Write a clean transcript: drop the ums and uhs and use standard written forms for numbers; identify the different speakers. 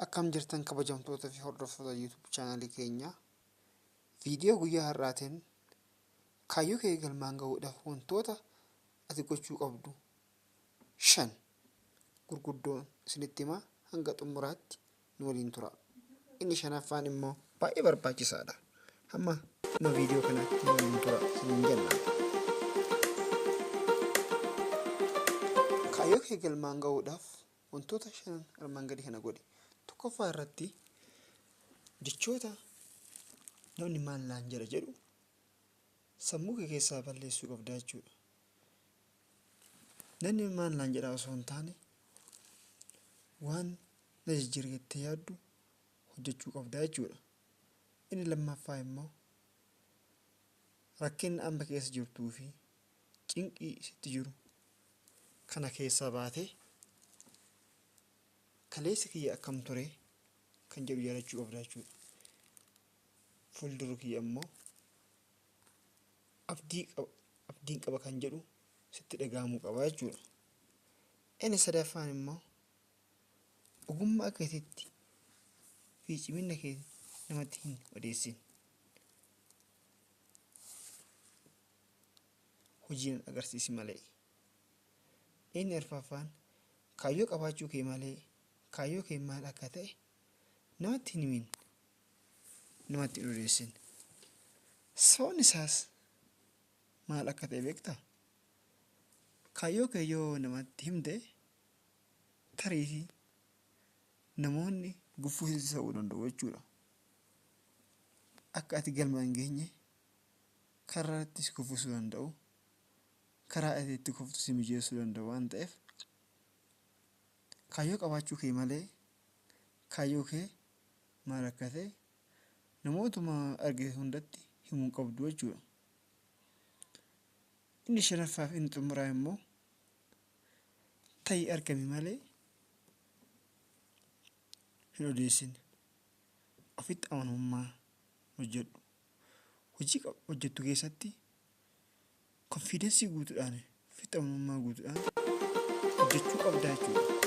Speaker 1: Akkam jirtan kabajamtoota fi hordoftoota YouTube chaanalii keenyaa. Viidiyoo guyyaa har'aatiin kaayyoo kee galmaan gahuudhaaf wantoota ati gochuu qabdu 5 gurguddoon isinitti himaa hanga xumuraatti nu waliin tura. Inni 5ffaan immoo baay'ee barbaachisaadha. Hamma nu viidiyoo kanaatti nu waliin tura isiniin jenna. Kaayyoo kee galmaan gahuudhaaf wantoota 5 armaan gadii kana godhi. Tokkoffaa irratti jechoota namni maal naan jedha jedhu sammuu kee keessaa balleessuu qabda jechuudha. Namni maal naan jedha osoo hin taane waan na jijjiira jettee yaaddu hojjechuu qabda jechuudha. Inni lammaffaa immoo rakkinni amma keessa jirtuu fi cinqii sitti jiru kana keessaa baatee kaleessa kiyya akkam ture kan jedhu yaadachuu qabda jechuudha. Fuuldura kiyya immoo abdiin qaba kan jedhu sitti dhaga'amuu qaba jechuudha. Inni sadaffaan immoo ogummaa keetiitti fi cimina keetii namatti hin odeessin. Hojiin agarsiisi malee. Inni arfaffaan kaayyoo qabaachuu kee malee kaayyoo kee maal akka ta'e namatti hin himin, namatti hin odeessin. Sababni isaas maal akka ta'e beektaa? Kaayyoo kee yoo namatti himte tarii namoonni gufuu sitti ta'uu danda'u jechuudha. Akka ati galma hin geenye karaa ittis kuffisuu danda'u, karaa ati itti kuftu si mijeessuu danda'u waan ta'eef kaayyoo qabaachuu kee malee kaayyoo kee maal akka ta'e namootuma argite hundatti himuu qabdu jechuudha. Inni 5ffaaf inni xumuraa immoo ta'ii argame malee hin odeessin. Ofitti amanamummaa hojjedhu. Hojii hojjettu keessatti konfiidensii guutuudhaan ofitti amanamummaa guutuudhaan hojjechuu qabda jechuudha.